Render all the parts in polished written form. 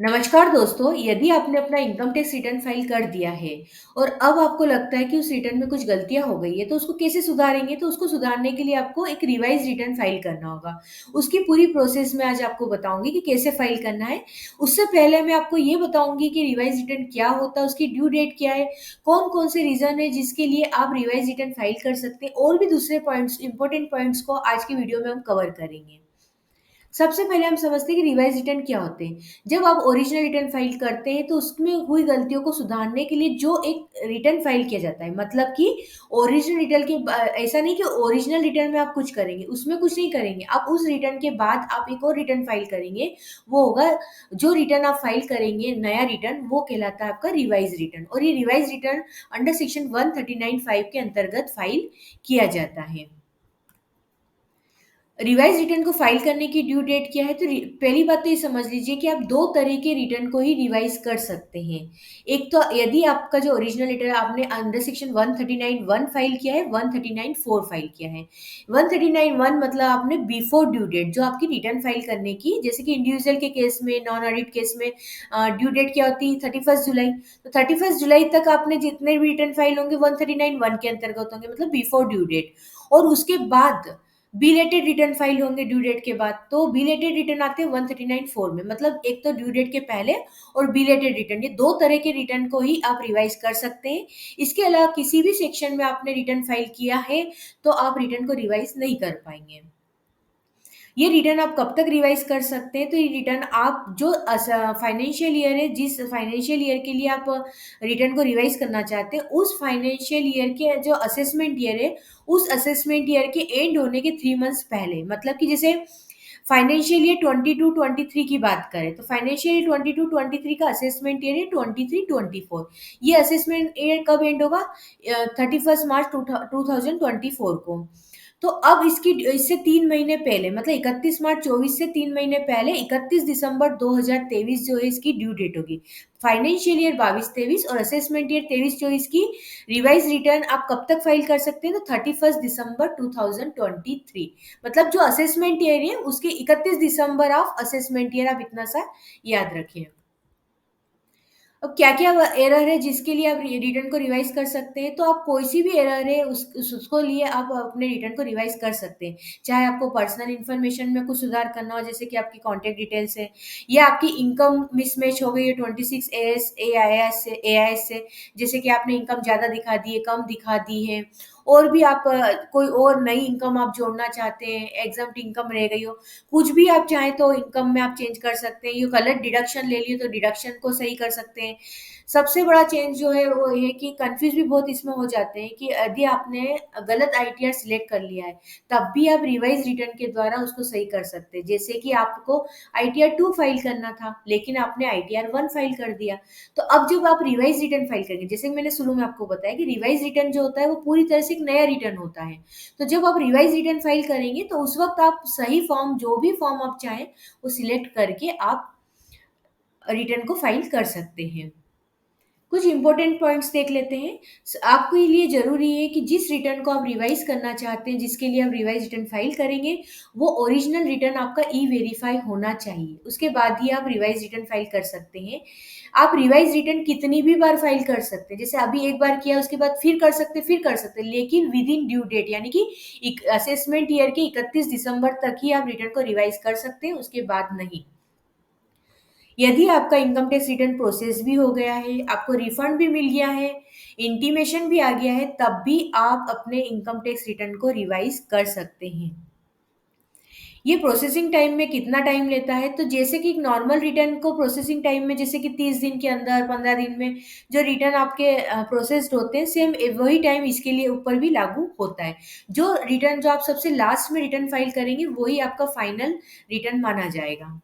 नमस्कार दोस्तों, यदि आपने अपना इनकम टैक्स रिटर्न फाइल कर दिया है और अब आपको लगता है कि उस रिटर्न में कुछ गलतियां हो गई है, तो उसको कैसे सुधारेंगे? तो उसको सुधारने के लिए आपको एक रिवाइज रिटर्न फाइल करना होगा। उसकी पूरी प्रोसेस मैं आज आपको बताऊंगी कि कैसे फाइल करना है। उससे पहले मैं आपको ये बताऊंगी कि रिवाइज रिटर्न क्या होता है, उसकी ड्यू डेट क्या है, कौन कौन से रीजन है जिसके लिए आप रिवाइज रिटर्न फाइल कर सकते हैं, और भी दूसरे पॉइंट्स, इंपॉर्टेंट पॉइंट्स को आज की वीडियो में हम कवर करेंगे। सबसे पहले हम समझते हैं कि रिवाइज रिटर्न क्या होते हैं। जब आप ओरिजिनल रिटर्न फाइल करते हैं तो उसमें हुई गलतियों को सुधारने के लिए जो एक रिटर्न फाइल किया जाता है, मतलब कि ओरिजिनल रिटर्न के ऐसा नहीं कि ओरिजिनल रिटर्न में आप कुछ करेंगे, उसमें कुछ नहीं करेंगे, आप उस रिटर्न के बाद आप एक और रिटर्न फाइल करेंगे। वो होगा, जो रिटर्न आप फाइल करेंगे नया रिटर्न, वो कहलाता है आपका रिवाइज रिटर्न। और ये रिवाइज रिटर्न अंडर सेक्शन 139(5) के अंतर्गत फाइल किया जाता है। रिवाइज रिटर्न को फाइल करने की ड्यू डेट क्या है? तो पहली बात तो ये समझ लीजिए कि आप दो तरह के रिटर्न को ही रिवाइज कर सकते हैं। एक तो यदि आपका जो ओरिजिनल रिटर्न आपने अंडर सेक्शन 139(1) फाइल किया है, 139(4) फाइल किया है। 139(1) मतलब आपने बिफोर ड्यू डेट जो आपकी रिटर्न फाइल करने की, जैसे कि इंडिविजुअल के केस में, नॉन ऑडिट केस में ड्यू डेट क्या होती है? 31 जुलाई। तो 31 जुलाई तक आपने जितने भी रिटर्न फाइल होंगे 139(1) के अंतर्गत होंगे, मतलब बिफोर ड्यू डेट। और उसके बाद बिलेटेड रिटर्न फाइल होंगे ड्यू डेट के बाद, तो बिलेटेड रिटर्न आते हैं 139(4) में। मतलब एक तो ड्यू डेट के पहले और बिलेटेड रिटर्न, ये दो तरह के रिटर्न को ही आप रिवाइज कर सकते हैं। इसके अलावा किसी भी सेक्शन में आपने रिटर्न फाइल किया है तो आप रिटर्न को रिवाइज नहीं कर पाएंगे। ये रिटर्न आप कब तक रिवाइज कर सकते हैं? तो ये रिटर्न आप जो फाइनेंशियल ईयर है, जिस फाइनेंशियल ईयर के लिए आप रिटर्न को रिवाइज करना चाहते हैं, उस फाइनेंशियल ईयर के जो असेसमेंट ईयर है, उस असेसमेंट ईयर के एंड होने के 3 मंथ्स पहले। मतलब कि जैसे फाइनेंशियल ईयर 22-23 की बात करें, तो फाइनेंशियल ईयर 22-23 का असेसमेंट ईयर है 23-24। ये असेसमेंट ईयर कब एंड होगा? 31 मार्च 2024 को। तो अब इसकी इससे 3 महीने पहले, मतलब 31 मार्च 24 से 3 महीने पहले 31 दिसंबर 2023 जो है इसकी ड्यू डेट होगी। फाइनेंशियल ईयर 22-23 और असेसमेंट ईयर 23-24 की रिवाइज रिटर्न आप कब तक फाइल कर सकते हैं? तो 31 दिसंबर 2023। मतलब जो असेसमेंट ईयर है उसके 31 दिसंबर ऑफ असेसमेंट ईयर, आप इतना सा याद रखिए। अब क्या-क्या एरर है जिसके लिए आप रिटर्न को रिवाइज कर सकते हैं? तो आप कोई सी भी एरर है उसको लिए आप अपने रिटर्न को रिवाइज कर सकते हैं। चाहे आपको पर्सनल इन्फॉर्मेशन में कुछ सुधार करना हो, जैसे कि आपकी कॉन्टैक्ट डिटेल्स है, या आपकी इनकम मिसमैच हो गई है 26 एएस एआईएस से एआईएस से, जैसे कि आपने इनकम ज़्यादा दिखा दी है, कम दिखा दी है, और भी आप कोई और नई इनकम आप जोड़ना चाहते हैं, एग्जम्प्ट इनकम रह गई हो, कुछ भी आप चाहें तो इनकम में आप चेंज कर सकते हैं। ये गलत डिडक्शन ले लिए तो डिडक्शन को सही कर सकते हैं। सबसे बड़ा चेंज जो है वो ये कि कंफ्यूज भी बहुत इसमें हो जाते हैं कि यदि आपने गलत आईटीआर सिलेक्ट कर लिया है, तब भी आप रिवाइज रिटर्न के द्वारा उसको सही कर सकते हैं। जैसे कि आपको आईटीआर 2 फाइल करना था लेकिन आपने आईटीआर 1 फाइल कर दिया, तो अब जब आप रिवाइज रिटर्न फाइल करेंगे, जैसे कि मैंने शुरू में आपको बताया कि रिवाइज रिटर्न जो होता है वो पूरी तरह से एक नया रिटर्न होता है। तो जब आप रिवाइज रिटर्न फाइल करेंगे तो उस वक्त आप सही फॉर्म, जो भी फॉर्म आप चाहें वो सिलेक्ट करके आप रिटर्न को फाइल कर सकते हैं। कुछ इंपॉर्टेंट पॉइंट्स देख लेते हैं। आपके लिए ज़रूरी है कि जिस रिटर्न को आप रिवाइज करना चाहते हैं, जिसके लिए आप रिवाइज रिटर्न फाइल करेंगे, वो ओरिजिनल रिटर्न आपका ई वेरीफाई होना चाहिए। उसके बाद ही आप रिवाइज रिटर्न फाइल कर सकते हैं। आप रिवाइज रिटर्न कितनी भी बार फाइल कर सकते हैं, जैसे अभी एक बार किया उसके बाद फिर कर सकते हैं, लेकिन विद इन ड्यू डेट, यानी कि असेसमेंट ईयर के 31 दिसंबर तक ही आप रिटर्न को रिवाइज कर सकते हैं, उसके बाद नहीं। यदि आपका इनकम टैक्स रिटर्न प्रोसेस भी हो गया है, आपको रिफंड भी मिल गया है, इंटीमेशन भी आ गया है, तब भी आप अपने इनकम टैक्स रिटर्न को रिवाइज कर सकते हैं। ये प्रोसेसिंग टाइम में कितना टाइम लेता है? तो जैसे कि एक नॉर्मल रिटर्न को प्रोसेसिंग टाइम में, जैसे कि 30 दिन के अंदर, 15 दिन में जो रिटर्न आपके प्रोसेस्ड होते हैं, सेम वही टाइम इसके लिए ऊपर भी लागू होता है। जो रिटर्न जो आप सबसे लास्ट में रिटर्न फाइल करेंगे वही आपका फाइनल रिटर्न माना जाएगा।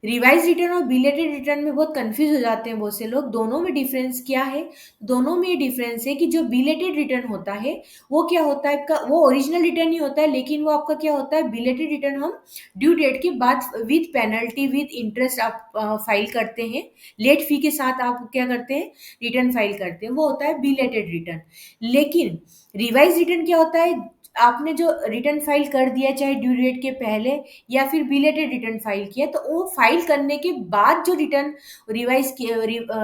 रिवाइज रिटर्न और बिलेटेड रिटर्न में बहुत कंफ्यूज हो जाते हैं बहुत से लोग। दोनों में डिफरेंस क्या है? दोनों में ये डिफरेंस है कि जो बिलेटेड रिटर्न होता है वो क्या होता है, आपका वो ओरिजिनल रिटर्न ही होता है, लेकिन वो आपका क्या होता है, बिलेटेड रिटर्न हम ड्यू डेट के बाद विद पेनल्टी विद इंटरेस्ट आप फाइल करते हैं। लेट फी के साथ आप क्या करते हैं, रिटर्न फाइल करते हैं, वो होता है बिलेटेड रिटर्न। लेकिन रिवाइज रिटर्न क्या होता है, आपने जो रिटर्न फाइल कर दिया चाहे ड्यू डेट के पहले या फिर बिलेटेड रिटर्न फाइल किया, तो वो फाइल करने के बाद जो रिटर्न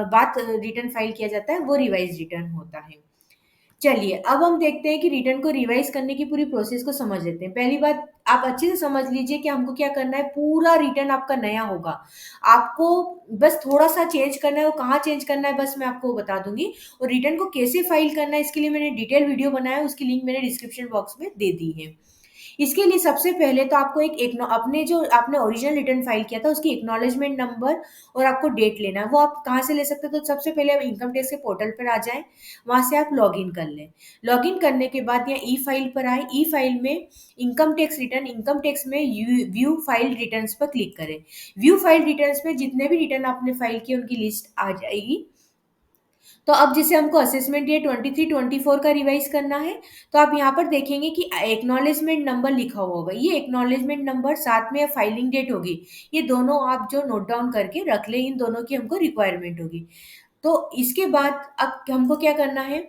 बात रिटर्न फाइल किया जाता है वो रिवाइज रिटर्न होता है। चलिए अब हम देखते हैं कि रिटर्न को रिवाइज करने की पूरी प्रोसेस को समझ लेते हैं। पहली बात, आप अच्छे से समझ लीजिए कि हमको क्या करना है। पूरा रिटर्न आपका नया होगा, आपको बस थोड़ा सा चेंज करना है। वो कहाँ चेंज करना है बस मैं आपको बता दूंगी। और रिटर्न को कैसे फाइल करना है इसके लिए मैंने डिटेल वीडियो बनाया है, उसकी लिंक मैंने डिस्क्रिप्शन बॉक्स में दे दी है। इसके लिए सबसे पहले तो आपको अपने जो आपने ओरिजिनल रिटर्न फाइल किया था उसकी एक्नॉलेजमेंट नंबर और आपको डेट लेना है। वो आप कहाँ से ले सकते हो? तो सबसे पहले आप इनकम टैक्स के पोर्टल पर आ जाएं, वहां से आप लॉगिन कर लें। लॉगिन करने के बाद यहाँ ई फाइल पर आए, ई फाइल में income tax return, income tax में व्यू फाइल रिटर्न्स पर क्लिक करें। व्यू फाइल रिटर्न्स में जितने भी रिटर्न आपने फाइल किए उनकी लिस्ट आ जाएगी। तो अब जैसे हमको असेसमेंट ईयर 23-24 का रिवाइज करना है, तो आप यहाँ पर देखेंगे कि एक्नॉलेजमेंट नंबर लिखा हुआ होगा। ये एक्नॉलेजमेंट नंबर साथ में फाइलिंग डेट होगी, ये दोनों आप जो नोट डाउन करके रख लें, इन दोनों की हमको रिक्वायरमेंट होगी। तो इसके बाद अब हमको क्या करना है,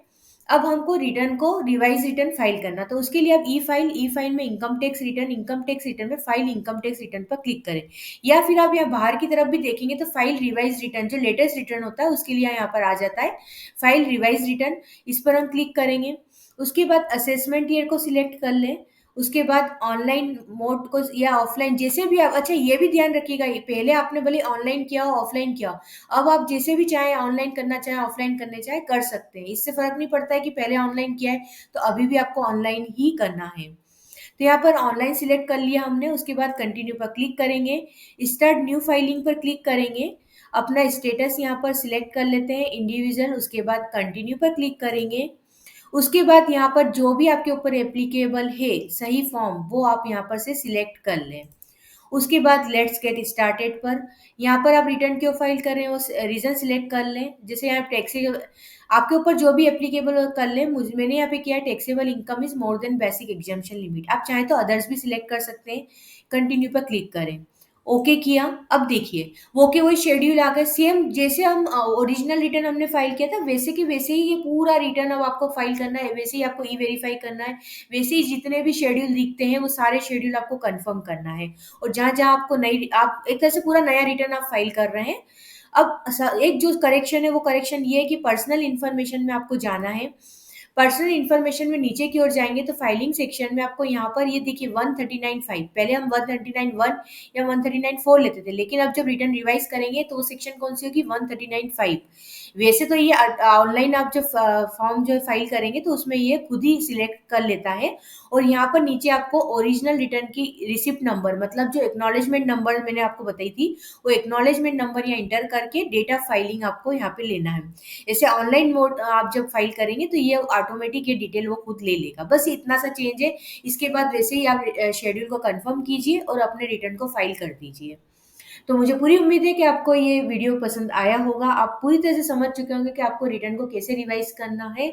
अब हमको रिटर्न को रिवाइज रिटर्न फाइल करना। तो उसके लिए आप ई फाइल में income tax return, income tax return में फाइल इनकम टैक्स रिटर्न पर क्लिक करें। या फिर आप यहाँ बाहर की तरफ भी देखेंगे तो फाइल रिवाइज रिटर्न, जो लेटेस्ट रिटर्न होता है उसके लिए यहाँ पर आ जाता है फाइल रिवाइज रिटर्न। इस पर हम क्लिक करेंगे। उसके बाद असेसमेंट ईयर को सिलेक्ट कर लें। उसके बाद ऑनलाइन मोड को या ऑफलाइन, जैसे भी आप, अच्छा ये भी ध्यान रखिएगा, पहले आपने भले ऑनलाइन किया हो ऑफलाइन किया हो, अब आप जैसे भी चाहें, ऑनलाइन करना चाहें ऑफलाइन करना चाहें कर सकते हैं। इससे फर्क नहीं पड़ता है कि पहले ऑनलाइन किया है तो अभी भी आपको ऑनलाइन ही करना है। तो यहाँ पर ऑनलाइन सिलेक्ट कर लिया हमने। उसके बाद कंटिन्यू पर क्लिक करेंगे, स्टार्ट न्यू फाइलिंग पर क्लिक करेंगे, अपना स्टेटस यहाँ पर सिलेक्ट कर लेते हैं इंडिविजुअल। उसके बाद कंटिन्यू पर क्लिक करेंगे। उसके बाद यहाँ पर जो भी आपके ऊपर एप्लीकेबल है सही फॉर्म, वो आप यहाँ पर से सिलेक्ट कर लें। उसके बाद लेट्स गेट स्टार्टेड पर यहाँ पर आप रिटर्न क्यों फाइल कर रहे हैं वो रीजन सिलेक्ट कर लें। जैसे यहाँ टैक्सेबल, आपके ऊपर जो भी एप्लीकेबल कर लें। मैंने यहाँ पे किया है taxable income is more than basic exemption limit. आप चाहें तो अदर्स भी सिलेक्ट कर सकते हैं। कंटिन्यू पर क्लिक करें, ओके किया। अब देखिए वो के वही शेड्यूल आ गए, सेम जैसे हम ओरिजिनल रिटर्न हमने फाइल किया था वैसे के वैसे ही ये पूरा रिटर्न अब आपको फाइल करना है। वैसे ही आपको ई वेरीफाई करना है, वैसे ही जितने भी शेड्यूल दिखते हैं वो सारे शेड्यूल आपको कंफर्म करना है। और जहाँ जहाँ आपको नई, आप एक तरह से पूरा नया रिटर्न आप फाइल कर रहे हैं। अब एक जो करेक्शन है वो करेक्शन ये है कि पर्सनल इन्फॉर्मेशन में आपको जाना है। पर्सनल इन्फॉर्मेशन में नीचे की ओर जाएंगे तो फाइलिंग सेक्शन में आपको यहाँ पर ये देखिए 139.5, पहले हम 139.1 या 139.4 लेते थे, लेकिन अब जब रिटर्न रिवाइज करेंगे तो वो सेक्शन कौन सी होगी, 139.5। वैसे तो ये ऑनलाइन आप जब फॉर्म जो फाइल करेंगे तो उसमें ये खुद ही सिलेक्ट कर लेता है। और यहाँ पर नीचे आपको ओरिजिनल रिटर्न की रिसिप्ट नंबर, मतलब जो एक्नॉलेजमेंट नंबर मैंने आपको बताई थी, वो एक्नॉलेजमेंट नंबर यहाँ इंटर करके डेट ऑफ फाइलिंग आपको यहाँ पे लेना है। जैसे ऑनलाइन मोड आप जब फाइल करेंगे तो ये ऑटोमेटिक ये डिटेल वो खुद ले लेगा। बस इतना सा चेंज है। इसके बाद वैसे ही आप शेड्यूल को कंफर्म कीजिए और अपने रिटर्न को फाइल कर दीजिए। तो मुझे पूरी उम्मीद है कि आपको ये वीडियो पसंद आया होगा। आप पूरी तरह से समझ चुके होंगे कि आपको रिटर्न को कैसे रिवाइज करना है।